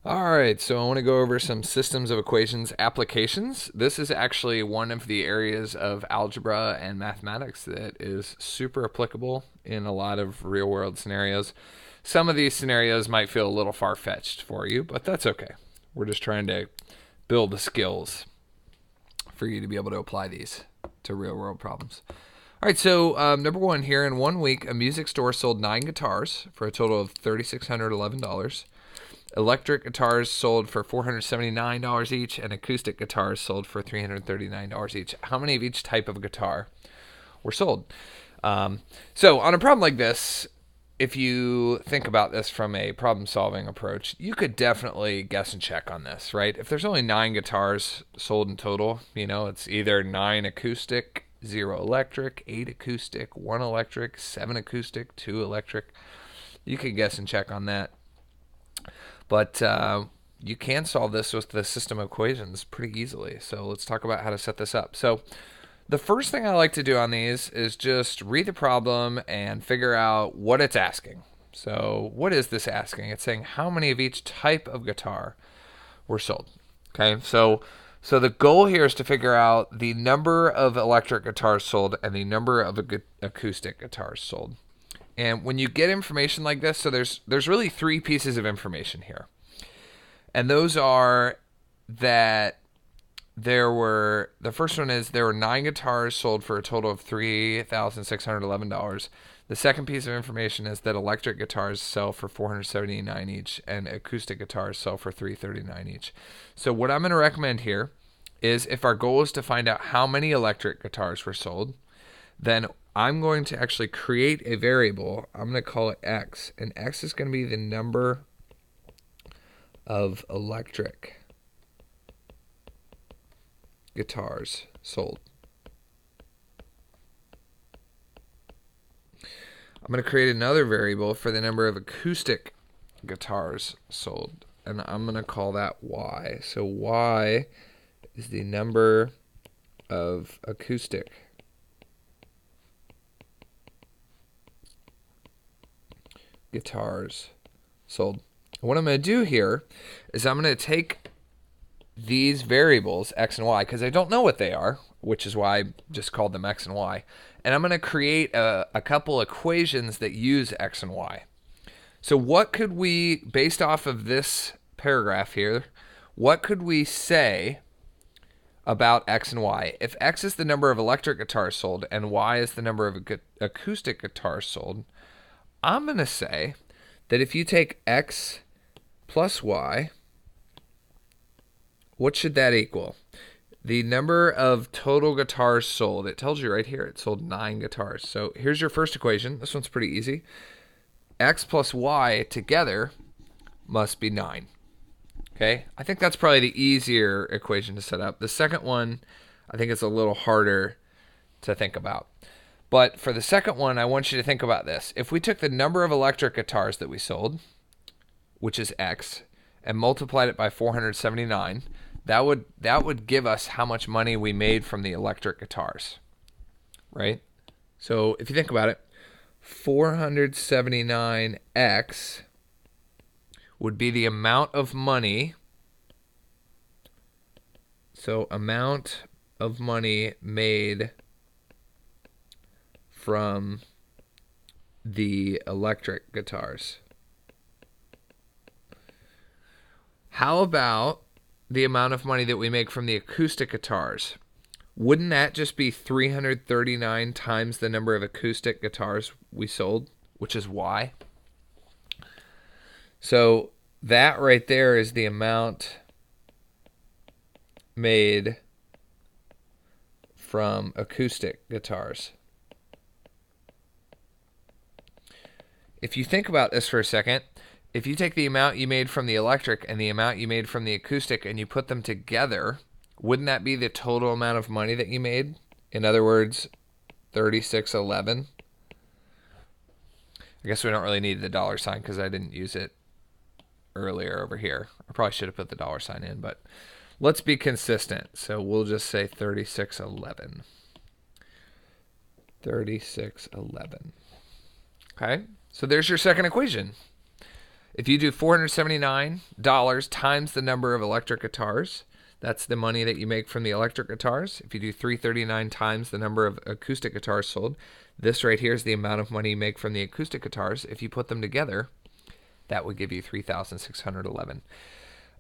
All right, so I want to go over some systems of equations applications. This is actually one of the areas of algebra and mathematics that is super applicable in a lot of real world scenarios. Some of these scenarios might feel a little far fetched for you, but that's okay. We're just trying to build the skills for you to be able to apply these to real world problems. All right, so number one here in 1 week, a music store sold 9 guitars for a total of $3,611. Electric guitars sold for $479 each, and acoustic guitars sold for $339 each. How many of each type of guitar were sold? So, on a problem like this, if you think about this from a problem solving approach, you could definitely guess and check on this, right? If there's only 9 guitars sold in total, it's either 9 acoustic, 0 electric, 8 acoustic, 1 electric, 7 acoustic, 2 electric. You could guess and check on that. But you can solve this with the system of equations pretty easily. So let's talk about how to set this up. So the first thing I like to do on these is just read the problem and figure out what it's asking. So what is this asking? It's saying how many of each type of guitar were sold. Okay, so the goal here is to figure out the number of electric guitars sold and the number of acoustic guitars sold. And when you get information like this, so there's really three pieces of information here. And those are that the first one is there were 9 guitars sold for a total of $3,611. The second piece of information is that electric guitars sell for $479 each and acoustic guitars sell for $339 each. So what I'm going to recommend here is if our goal is to find out how many electric guitars were sold, then I'm going to actually create a variable. I'm going to call it x, and x is going to be the number of electric guitars sold. I'm going to create another variable for the number of acoustic guitars sold, and I'm going to call that y. So y is the number of acoustic guitars sold. What I'm going to do here is I'm going to take these variables, x and y, because I don't know what they are, which is why I just called them x and y, and I'm going to create a couple equations that use x and y. So what could we, based off of this paragraph here, what could we say about x and y? If x is the number of electric guitars sold and y is the number of acoustic guitars sold, I'm going to say that if you take x plus y, what should that equal? The number of total guitars sold. It tells you right here. It sold 9 guitars. So here's your first equation. This one's pretty easy. X plus y together must be 9. Okay? I think that's probably the easier equation to set up. The second one, I think it's a little harder to think about. But for the second one, I want you to think about this. If we took the number of electric guitars that we sold, which is x, and multiplied it by 479, that would give us how much money we made from the electric guitars, right? So if you think about it, 479x would be the amount of money. So amount of money made from the electric guitars. How about the amount of money that we make from the acoustic guitars? Wouldn't that just be 339 times the number of acoustic guitars we sold, which is y? So that right there is the amount made from acoustic guitars. If you think about this for a second, if you take the amount you made from the electric and the amount you made from the acoustic and you put them together, wouldn't that be the total amount of money that you made? In other words, 3611. I guess we don't really need the dollar sign because I didn't use it earlier over here. I probably should have put the dollar sign in, but let's be consistent. So we'll just say 3611. 3611. Okay, so there's your second equation. If you do $479 times the number of electric guitars, that's the money that you make from the electric guitars. If you do $339 times the number of acoustic guitars sold, this right here is the amount of money you make from the acoustic guitars. If you put them together, that would give you $3,611.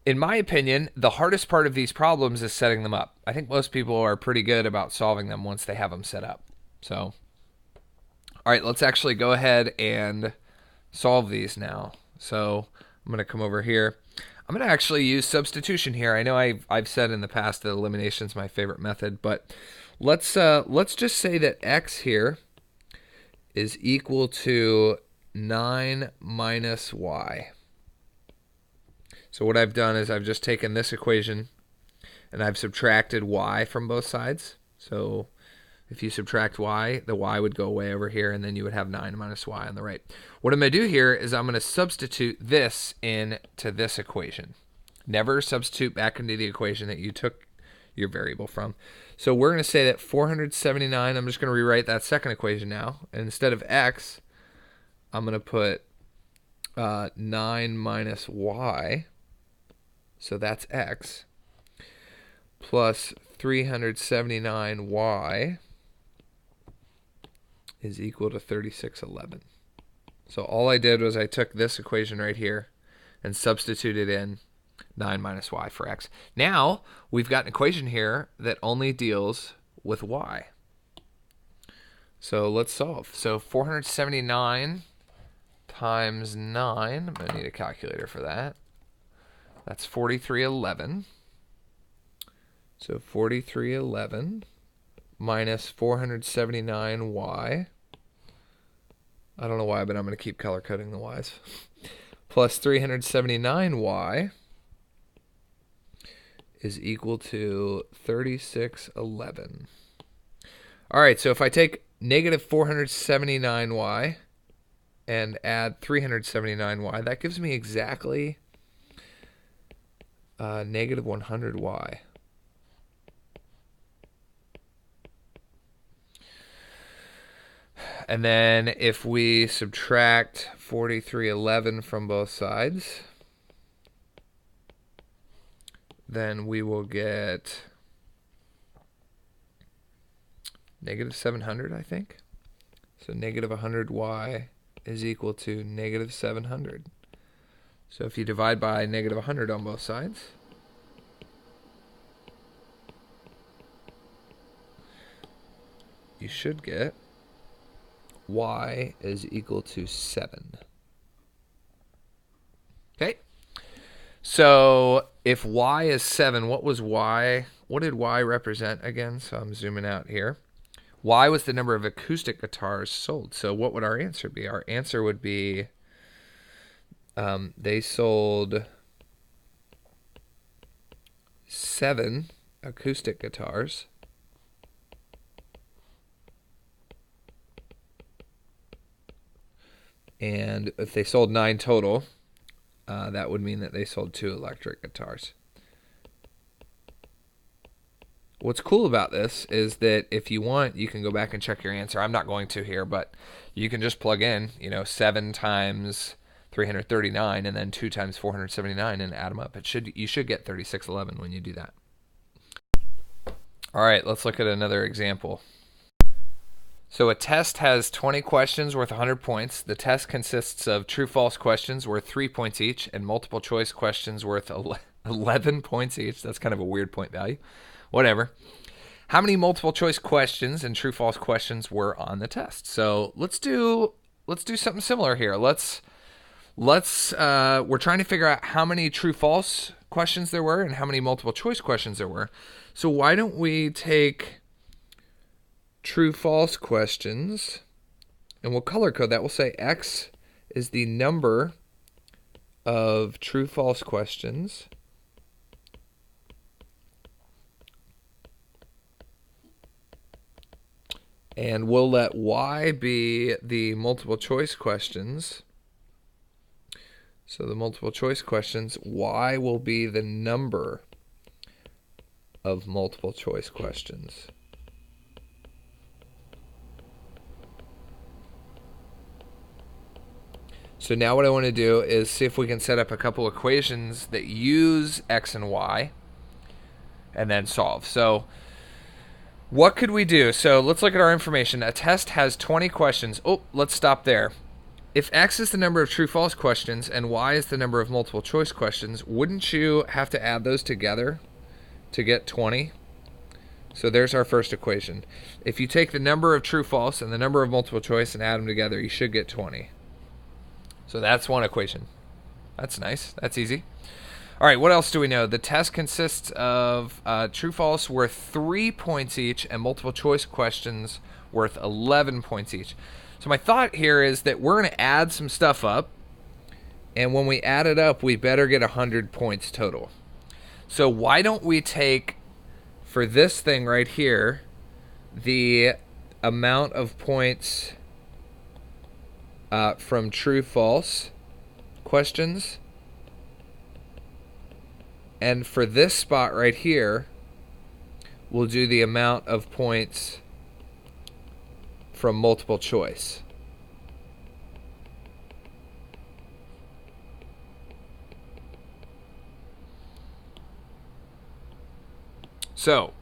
In my opinion, the hardest part of these problems is setting them up. I think most people are pretty good about solving them once they have them set up. So, all right, let's actually go ahead and solve these now. So I'm going to come over here. I'm going to actually use substitution here. I know I've said in the past that elimination is my favorite method, but let's just say that x here is equal to 9 minus y. So what I've done is I've just taken this equation and I've subtracted y from both sides. So if you subtract y, the y would go away over here, and then you would have 9 minus y on the right. What I'm going to do here is I'm going to substitute this into this equation. Never substitute back into the equation that you took your variable from. So we're going to say that 479, I'm just going to rewrite that second equation now. And instead of x, I'm going to put 9 minus y, so that's x, plus 379y is equal to 3611. So all I did was I took this equation right here and substituted in 9 minus y for x. Now we've got an equation here that only deals with y. So let's solve. So 479 times 9, I'm going to need a calculator for that. That's 4311. So 4311 minus 479y. I don't know why, but I'm going to keep color coding the y's. Plus 379y is equal to 3611. All right, so if I take negative 479y and add 379y, that gives me exactly negative 100y. And then if we subtract 4311 from both sides, then we will get negative 700, I think. So negative 100y is equal to negative 700. So if you divide by negative 100 on both sides, you should get y is equal to 7. Okay. So if y is 7, what was y? What did y represent again? So I'm zooming out here. Y was the number of acoustic guitars sold. So what would our answer be? Our answer would be they sold 7 acoustic guitars. And if they sold 9 total, that would mean that they sold 2 electric guitars. What's cool about this is that if you want, you can go back and check your answer. I'm not going to here, but you can just plug in, 7 times 339 and then 2 times 479 and add them up. You should get 3611 when you do that. All right, let's look at another example. So a test has 20 questions worth 100 points. The test consists of true-false questions worth 3 points each and multiple choice questions worth 11 points each. That's kind of a weird point value. Whatever. How many multiple choice questions and true-false questions were on the test? So let's do something similar here. We're trying to figure out how many true-false questions there were and how many multiple choice questions there were. So why don't we take true-false questions, and we'll color code that. We'll say X is the number of true-false questions and we'll let Y be the multiple choice questions. So the multiple choice questions, Y will be the number of multiple choice questions. So now what I want to do is see if we can set up a couple equations that use x and y and then solve. So what could we do? So let's look at our information. A test has 20 questions. Oh, let's stop there. If x is the number of true-false questions and y is the number of multiple choice questions, wouldn't you have to add those together to get 20? So there's our first equation. If you take the number of true-false and the number of multiple choice and add them together, you should get 20. So that's one equation. That's nice. That's easy. All right, what else do we know? The test consists of true-false worth 3 points each and multiple choice questions worth 11 points each. So my thought here is that we're going to add some stuff up, and when we add it up, we better get 100 points total. So why don't we take, for this thing right here, the amount of points from true-false questions, and for this spot right here, we'll do the amount of points from multiple choice. So,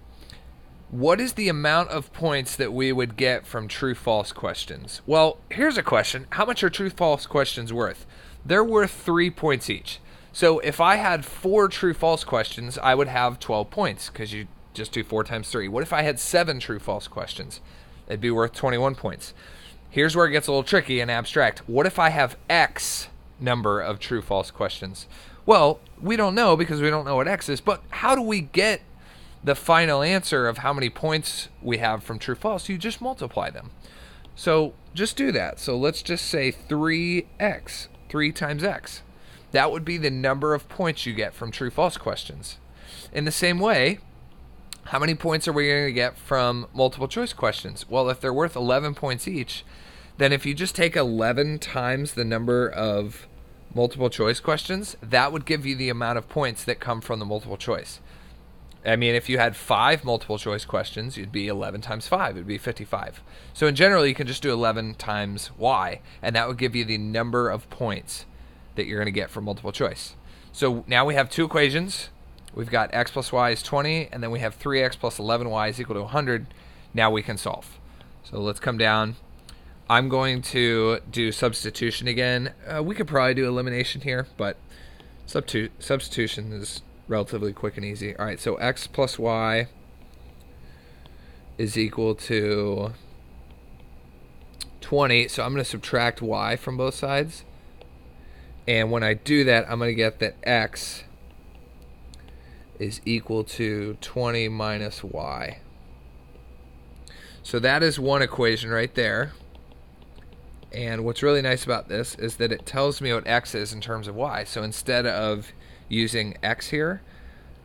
what is the amount of points that we would get from true-false questions? Well, here's a question. How much are true-false questions worth? They're worth 3 points each. So if I had 4 true-false questions, I would have 12 points because you just do 4 times 3. What if I had 7 true-false questions? It'd be worth 21 points. Here's where it gets a little tricky and abstract. What if I have X number of true-false questions? Well, we don't know because we don't know what X is, but how do we get the final answer of how many points we have from true-false? You just multiply them. So just do that. So let's just say 3x, 3 times x. That would be the number of points you get from true-false questions. In the same way, how many points are we going to get from multiple choice questions? Well, if they're worth 11 points each, then if you just take 11 times the number of multiple choice questions, that would give you the amount of points that come from the multiple choice. I mean, if you had 5 multiple choice questions, you'd be 11 times 5. It'd be 55. So in general, you can just do 11 times y, and that would give you the number of points that you're going to get from multiple choice. So now we have 2 equations. We've got x plus y is 20, and then we have 3x plus 11y is equal to 100. Now we can solve. So let's come down. I'm going to do substitution again. We could probably do elimination here, but substitution is relatively quick and easy. All right, so x plus y is equal to 20. So I'm going to subtract y from both sides. And when I do that, I'm going to get that x is equal to 20 minus y. So that is one equation right there. And what's really nice about this is that it tells me what x is in terms of y. So instead of using x here,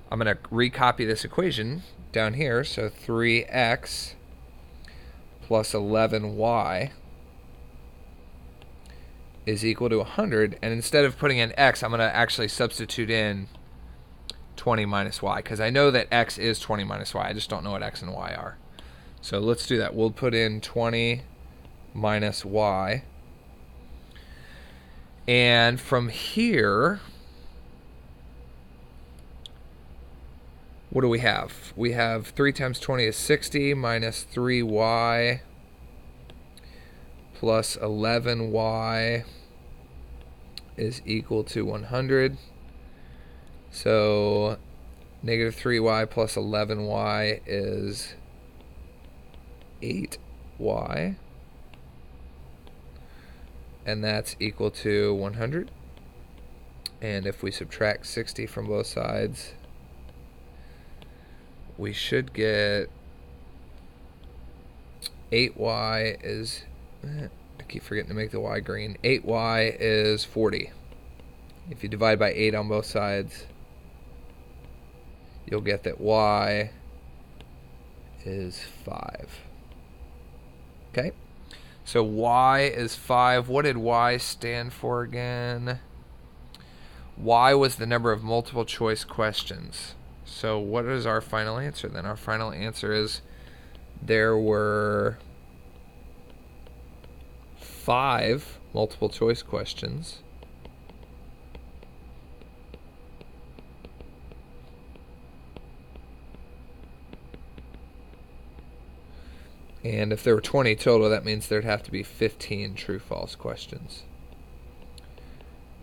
I'm going to recopy this equation down here. So 3x plus 11y is equal to 100. And instead of putting in x, I'm going to actually substitute in 20 minus y, because I know that x is 20 minus y. I just don't know what x and y are. So let's do that. We'll put in 20 minus y. And from here, what do we have? We have 3 times 20 is 60 minus 3y plus 11y is equal to 100. So negative 3y plus 11y is 8y. And that's equal to 100. And if we subtract 60 from both sides, we should get 8y is, I keep forgetting to make the y green. 8y is 40. If you divide by 8 on both sides, you'll get that y is 5. Okay? So y is 5. What did y stand for again? Y was the number of multiple choice questions. So what is our final answer then? Our final answer is there were 5 multiple choice questions. And if there were 20 total, that means there'd have to be 15 true-false questions.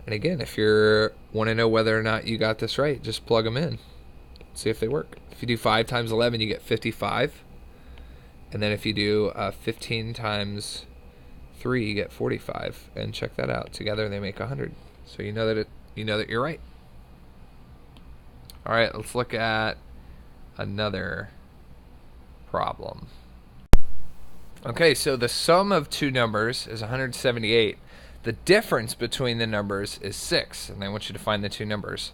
And again, if you want to know whether or not you got this right, just plug them in. See if they work. If you do 5 times 11, you get 55. And then if you do 15 times 3, you get 45. And check that out. Together they make 100. So you know that you're right. All right, let's look at another problem. Okay, so the sum of two numbers is 178. The difference between the numbers is 6, and I want you to find the two numbers.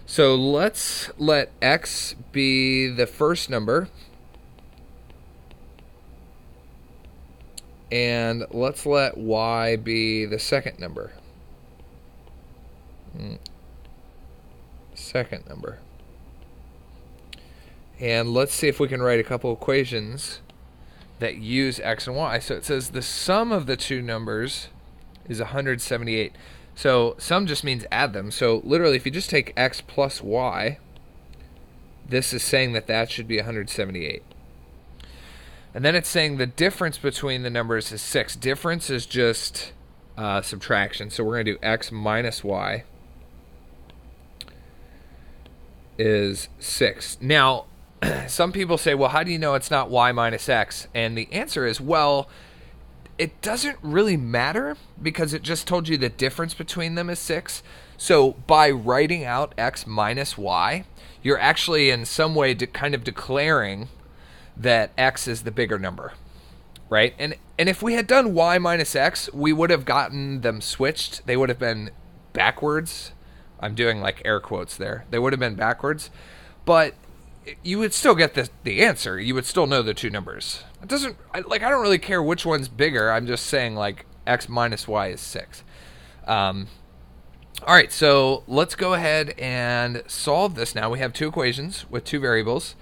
So let's let x be the first number, and let's let y be the second number. Second number. And let's see if we can write a couple equations that use x and y. So it says the sum of the two numbers is 178. So sum just means add them. So literally, if you just take x plus y, this is saying that should be 178. And then it's saying the difference between the numbers is 6. Difference is just subtraction. So we're going to do x minus y is 6. Now, some people say, well, how do you know it's not y minus x? And the answer is, well, it doesn't really matter because it just told you the difference between them is 6. So by writing out x minus y, you're actually in some way kind of declaring that x is the bigger number, right? And if we had done y minus x, we would have gotten them switched. They would have been backwards. I'm doing like air quotes there. They would have been backwards. But you would still get the answer. You would still know the two numbers. It doesn't, I don't really care which one's bigger. I'm just saying like x minus y is 6. All right, so let's go ahead and solve this now. We have two equations with two variables.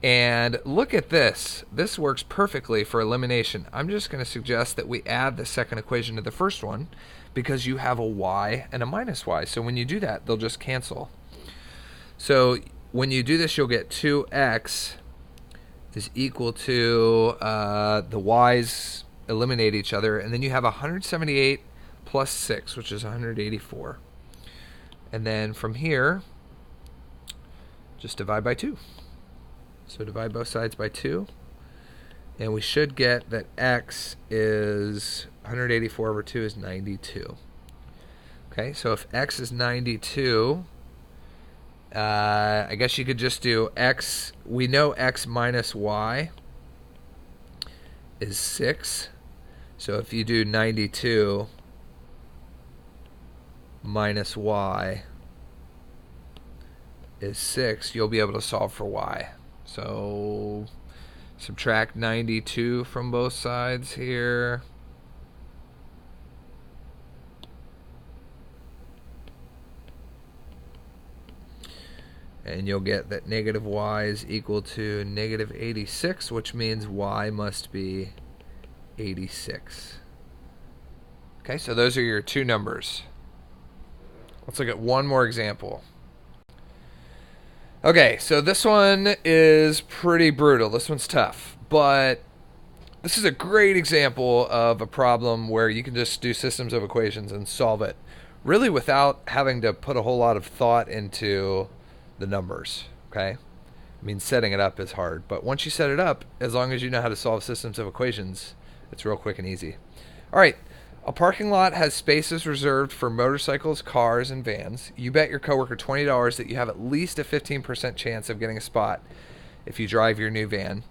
And look at this. This works perfectly for elimination. I'm just going to suggest that we add the second equation to the first one because you have a y and a minus y. So when you do that, they'll just cancel. So when you do this, you'll get 2x is equal to the y's eliminate each other, and then you have 178 plus 6, which is 184. And then from here, just divide by 2. So divide both sides by 2, and we should get that x is 184 over 2 is 92. Okay, so if x is 92, I guess you could just do x. We know x minus y is 6. So if you do 92 minus y is 6, you'll be able to solve for y. So subtract 92 from both sides here. And you'll get that negative y is equal to negative 86, which means y must be 86. Okay, so those are your two numbers. Let's look at one more example. Okay, so this one is pretty brutal. This one's tough, but this is a great example of a problem where you can just do systems of equations and solve it, really without having to put a whole lot of thought into the numbers, okay? I mean, setting it up is hard, but once you set it up, as long as you know how to solve systems of equations, it's real quick and easy. All right, a parking lot has spaces reserved for motorcycles, cars, and vans. You bet your coworker $20 that you have at least a 15% chance of getting a spot if you drive your new van.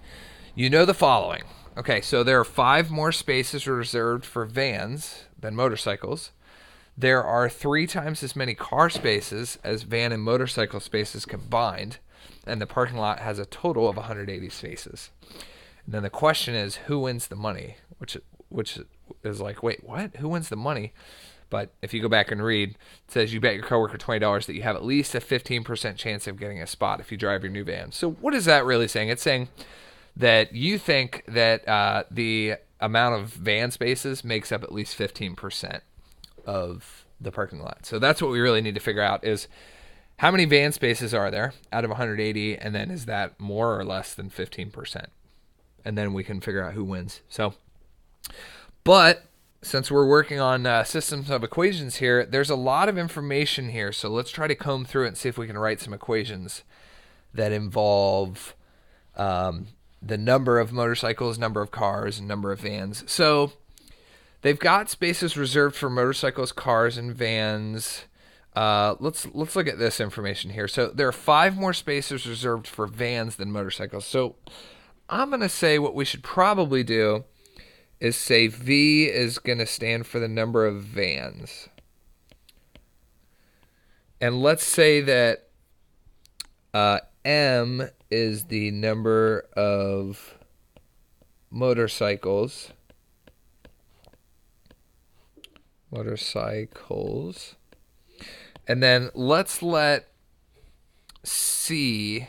You know the following. Okay, so there are 5 more spaces reserved for vans than motorcycles. There are 3 times as many car spaces as van and motorcycle spaces combined, and the parking lot has a total of 180 spaces. And then the question is, who wins the money? Which is like, wait, what? Who wins the money? But if you go back and read, it says you bet your coworker $20 that you have at least a 15% chance of getting a spot if you drive your new van. So what is that really saying? It's saying that you think that the amount of van spaces makes up at least 15% of the parking lot. So that's what we really need to figure out is how many van spaces are there out of 180, and then is that more or less than 15%? And then we can figure out who wins. So, but since we're working on systems of equations here, there's a lot of information here. So let's try to comb through it and see if we can write some equations that involve the number of motorcycles, number of cars, and number of vans. So they've got spaces reserved for motorcycles, cars, and vans. Let's look at this information here. So there are 5 more spaces reserved for vans than motorcycles. So I'm going to say what we should probably do is say V is going to stand for the number of vans. And let's say that M is the number of motorcycles. And then let's let C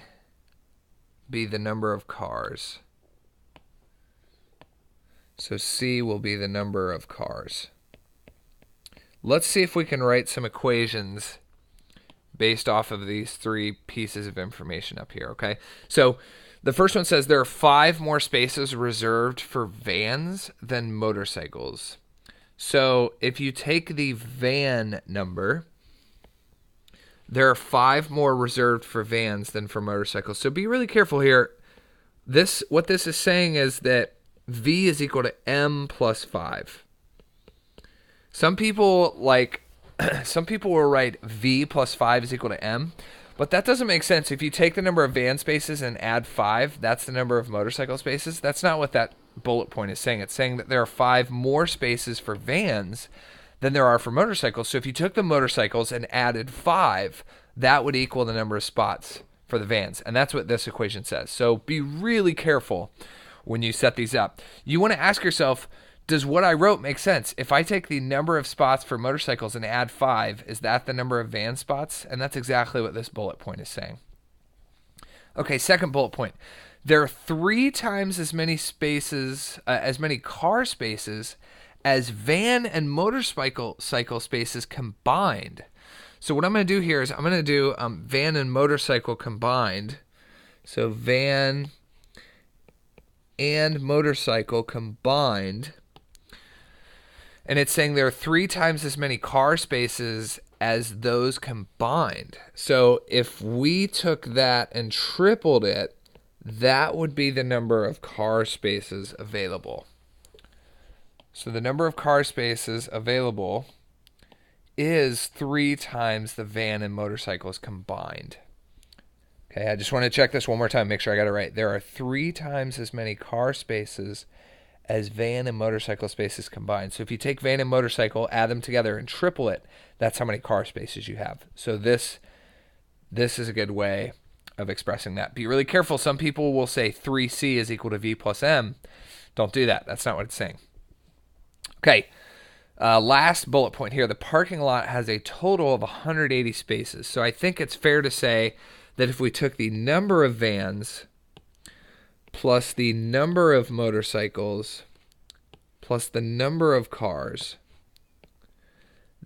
be the number of cars. So C will be the number of cars. Let's see if we can write some equations based off of these 3 pieces of information up here, okay? So the first one says there are 5 more spaces reserved for vans than motorcycles. So if you take the van number, there are 5 more reserved for vans than for motorcycles. So be really careful here. What this is saying is that V is equal to M plus 5. Some people will write V plus 5 is equal to M, but that doesn't make sense. If you take the number of van spaces and add 5, that's the number of motorcycle spaces. That's not what that bullet point is saying. It's saying that there are 5 more spaces for vans than there are for motorcycles. So if you took the motorcycles and added 5, that would equal the number of spots for the vans. And that's what this equation says. So be really careful when you set these up. You want to ask yourself, does what I wrote make sense? If I take the number of spots for motorcycles and add 5, is that the number of van spots? And that's exactly what this bullet point is saying. Okay, second bullet point. There are 3 times as many spaces, as many car spaces as van and motorcycle spaces combined. So what I'm going to do here is I'm going to do van and motorcycle combined. So van and motorcycle combined. And it's saying there are 3 times as many car spaces as those combined. So if we took that and tripled it, that would be the number of car spaces available. So the number of car spaces available is 3 times the van and motorcycles combined. Okay, I just want to check this one more time, make sure I got it right. There are 3 times as many car spaces as van and motorcycle spaces combined. So if you take van and motorcycle, add them together and triple it, that's how many car spaces you have. So this is a good way of expressing that. Be really careful. Some people will say 3C is equal to V plus M. Don't do that. That's not what it's saying. Okay, last bullet point here. The parking lot has a total of 180 spaces. So I think it's fair to say that if we took the number of vans plus the number of motorcycles plus the number of cars,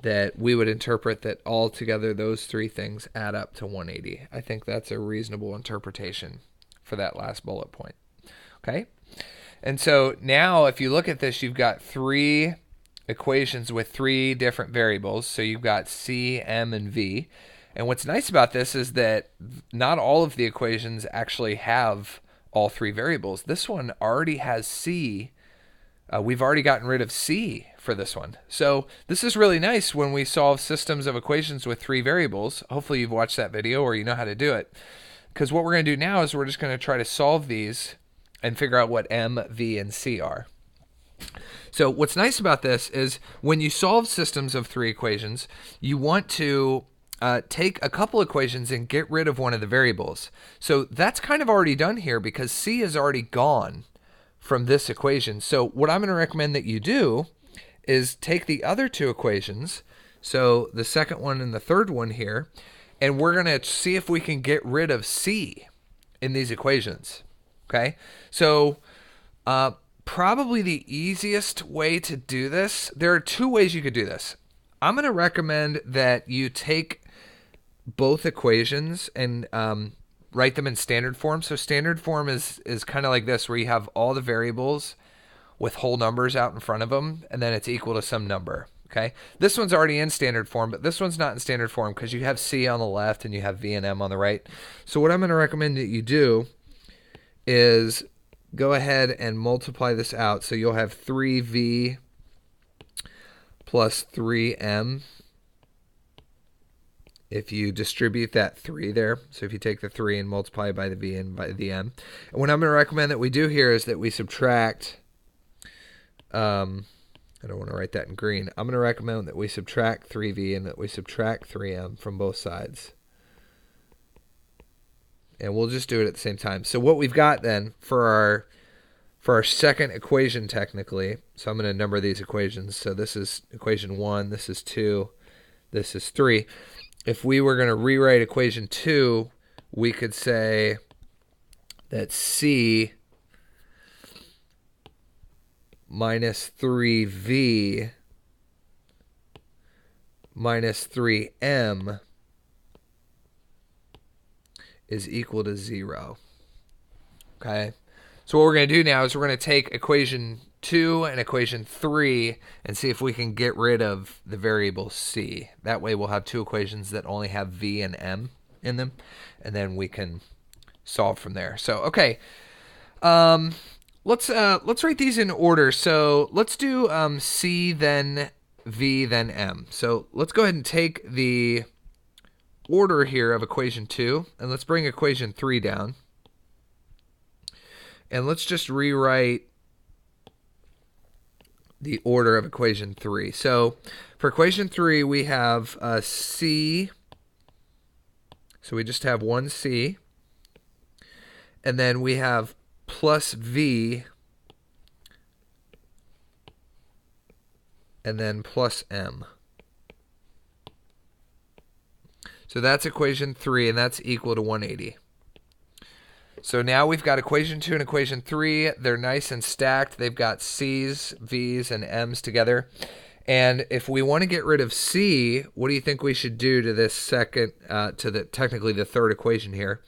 that we would interpret that all together those 3 things add up to 180. I think that's a reasonable interpretation for that last bullet point. Okay? And so now if you look at this, you've got 3 equations with 3 different variables. So you've got C, M, and V. And what's nice about this is that not all of the equations actually have all 3 variables. This one already has C. We've already gotten rid of C for this one. So this is really nice when we solve systems of equations with 3 variables. Hopefully you've watched that video or you know how to do it. Because what we're going to do now is we're just going to try to solve these and figure out what M, V, and C are. So what's nice about this is when you solve systems of 3 equations, you want to take a couple equations and get rid of one of the variables. So that's kind of already done here because C is already gone from this equation. So what I'm going to recommend that you do is take the other 2 equations, so the second one and the third one here, and we're going to see if we can get rid of C in these equations. Okay? So probably the easiest way to do this, there are two ways you could do this. I'm going to recommend that you take both equations and write them in standard form. So standard form is kind of like this, where you have all the variables with whole numbers out in front of them, and then it's equal to some number. Okay, this one's already in standard form, but this one's not in standard form because you have C on the left and you have V and M on the right. So what I'm going to recommend that you do is go ahead and multiply this out. So you'll have 3V plus 3M if you distribute that 3 there. So if you take the 3 and multiply by the V and by the M. And what I'm going to recommend that we do here is that we subtract, I don't want to write that in green. I'm going to recommend that we subtract 3V and that we subtract 3M from both sides. And we'll just do it at the same time. So what we've got then for our second equation technically, so I'm going to number these equations. So this is equation 1, this is 2, this is 3. If we were going to rewrite equation 2, we could say that C minus 3V minus 3M is equal to 0. Okay? So what we're going to do now is we're going to take equation 2 and equation 3 and see if we can get rid of the variable C. That way we'll have two equations that only have V and M in them, and then we can solve from there. So, okay. Let's write these in order. So let's do C, then V, then M. So let's go ahead and take the order here of equation 2, and let's bring equation 3 down. And let's just rewrite the order of equation 3. So for equation 3, we have C. So we just have one C. And then we have plus V, and then plus M. So that's equation 3, and that's equal to 180. So now we've got equation 2 and equation 3. They're nice and stacked. They've got C's, V's, and M's together. And if we want to get rid of C, what do you think we should do to this second, technically the third equation here?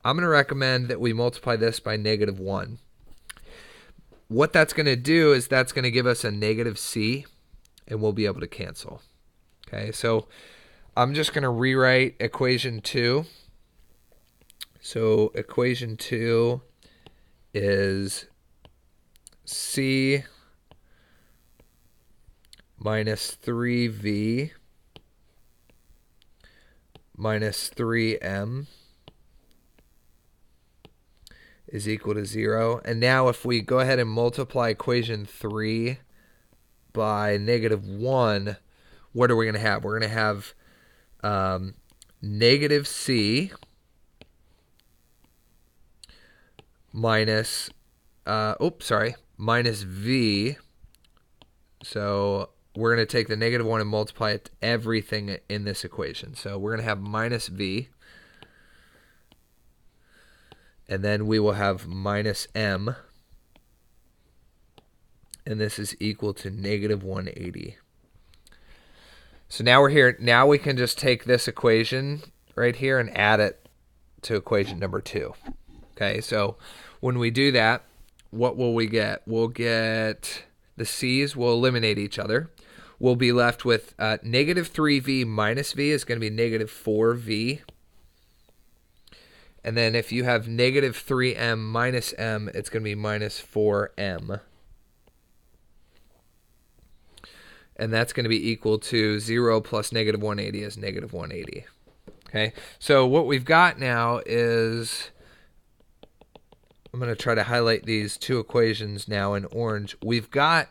I'm going to recommend that we multiply this by -1. What that's going to do is that's going to give us a negative C, and we'll be able to cancel. Okay, so I'm just going to rewrite equation 2. So equation 2 is C minus 3V minus 3M is equal to 0. And now if we go ahead and multiply equation 3 by -1, what are we going to have? We're going to have negative C minus, minus V. So we're going to take the -1 and multiply it to everything in this equation. So we're going to have minus V. And then we will have minus M. And this is equal to -180. So now we're here. Now we can just take this equation right here and add it to equation number 2. Okay, so when we do that, what will we get? We'll get the C's will eliminate each other. We'll be left with -3V minus V is going to be -4V. And then if you have -3M minus M, it's going to be -4M. And that's going to be equal to 0 plus -180 is -180. Okay, so what we've got now is, I'm going to try to highlight these two equations now in orange. We've got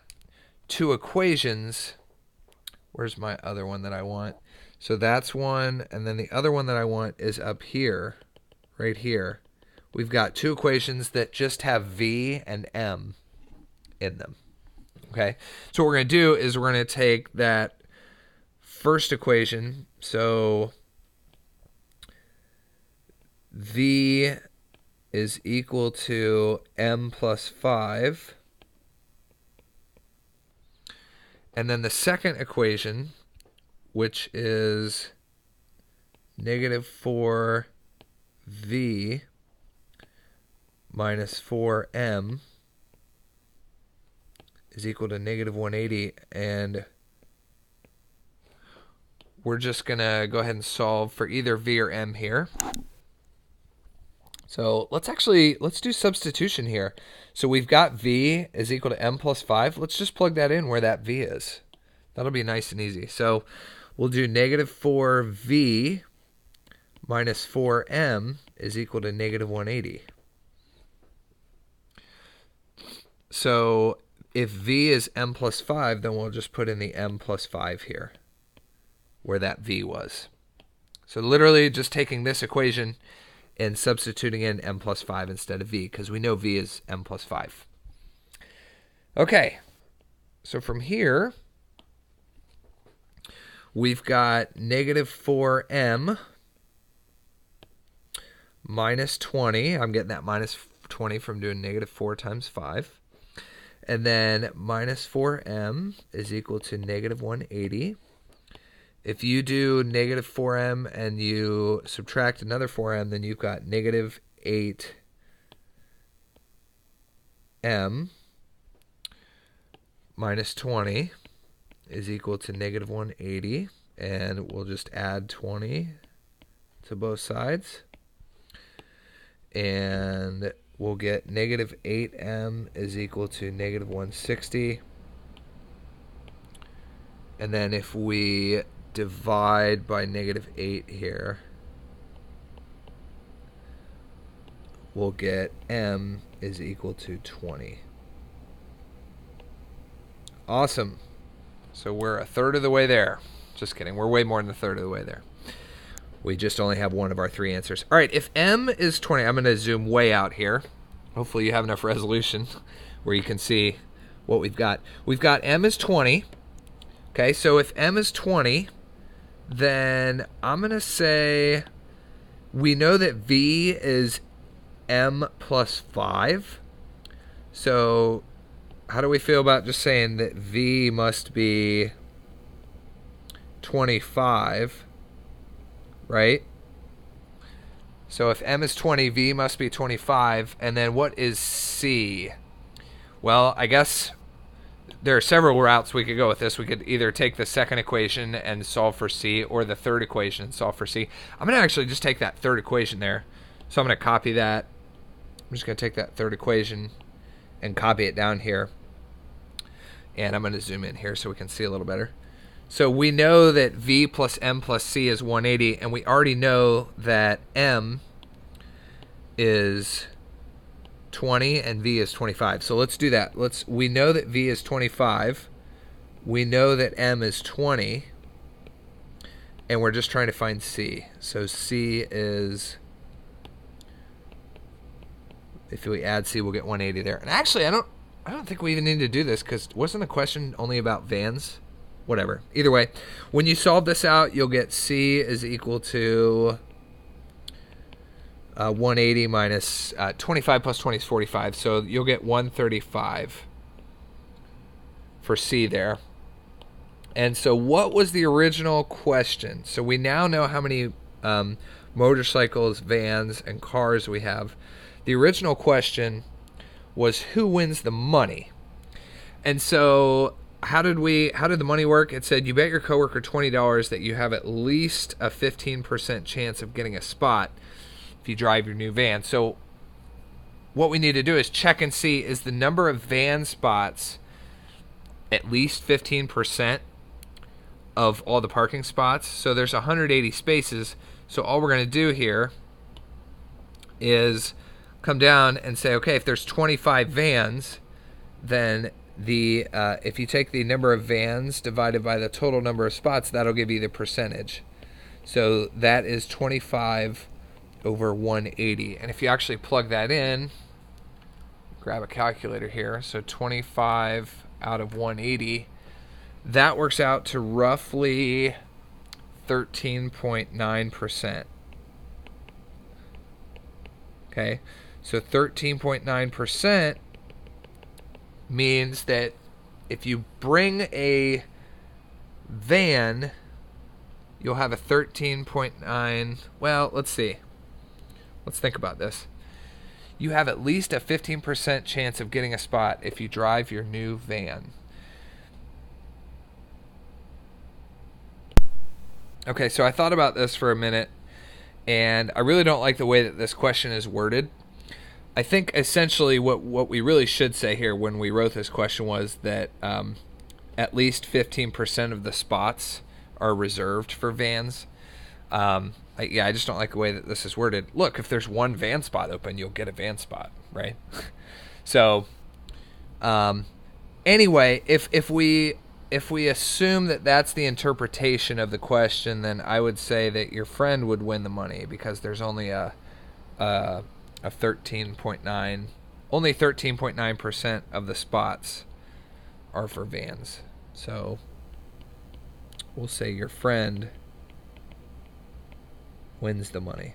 two equations. Where's my other one that I want? So that's one, and then the other one that I want is up here, right here. We've got two equations that just have V and M in them. Okay, so what we're going to do is we're going to take that first equation, so V is equal to M plus 5, And then the second equation, which is negative 4v minus 4m is equal to negative 180. And we're just going to go ahead and solve for either v or m here. So let's do substitution here. So we've got v is equal to m plus 5. Let's just plug that in where that v is. That'll be nice and easy. So we'll do negative 4v minus 4m is equal to negative 180. So if v is m plus 5, then we'll just put in the m plus 5 here, where that v was. So literally just taking this equation and substituting in m plus 5 instead of v, because we know v is m plus 5. Okay, so from here, we've got negative 4m minus 20. I'm getting that minus 20 from doing negative 4 times 5. And then minus 4m is equal to negative 180. If you do negative 4m and you subtract another 4m, then you've got negative 8m minus 20 is equal to negative 180. And we'll just add 20 to both sides. And we'll get negative 8m is equal to negative 160. And then if we divide by negative 8 here, we'll get m is equal to 20. Awesome. So we're a third of the way there. Just kidding. We're way more than a third of the way there. We just only have one of our three answers. All right, if m is 20, I'm going to zoom way out here. Hopefully you have enough resolution where you can see what we've got. We've got m is 20. Okay, so if m is 20, then I'm going to say we know that v is m plus 5. So how do we feel about just saying that v must be 25, right? So if m is 20, v must be 25. And then what is c? Well, I guess there are several routes we could go with this. We could either take the second equation and solve for c, or the third equation and solve for c. I'm going to actually just take that third equation there. So I'm going to copy that. I'm just going to take that third equation and copy it down here. And I'm going to zoom in here so we can see a little better. So we know that v plus m plus c is 180, and we already know that m is 20 and v is 25. So let's do that. We know that v is 25. We know that m is 20. And we're just trying to find c. So c is, if we add c, we'll get 180 there. And actually, I don't think we even need to do this, because wasn't the question only about vans? Whatever. Either way, when you solve this out, you'll get c is equal to 180 minus 25 plus 20 is 45. So you'll get 135 for c there. And so what was the original question? So we now know how many motorcycles, vans, and cars we have. The original question was who wins the money. And so how did the money work? It said you bet your coworker $20 that you have at least a 15% chance of getting a spot if you drive your new van. So what we need to do is check and see, is the number of van spots at least 15% of all the parking spots? So there's 180 spaces. So all we're going to do here is come down and say, okay, if there's 25 vans, then if you take the number of vans divided by the total number of spots, that'll give you the percentage. So that is 25 over 180. And if you actually plug that in, grab a calculator here, so 25 out of 180, that works out to roughly 13.9%. Okay, so 13.9% means that if you bring a van, you'll have a 13.9. Well, let's see. Let's think about this. You have at least a 15% chance of getting a spot if you drive your new van. Okay, so I thought about this for a minute, and I really don't like the way that this question is worded. I think essentially what we really should say here when we wrote this question was that at least 15% of the spots are reserved for vans. I just don't like the way that this is worded. Look, if there's one van spot open, you'll get a van spot, right? So, anyway, if we assume that that's the interpretation of the question, then I would say that your friend would win the money because there's only a 13.9, only 13.9% of the spots are for vans. So we'll say your friend wins the money.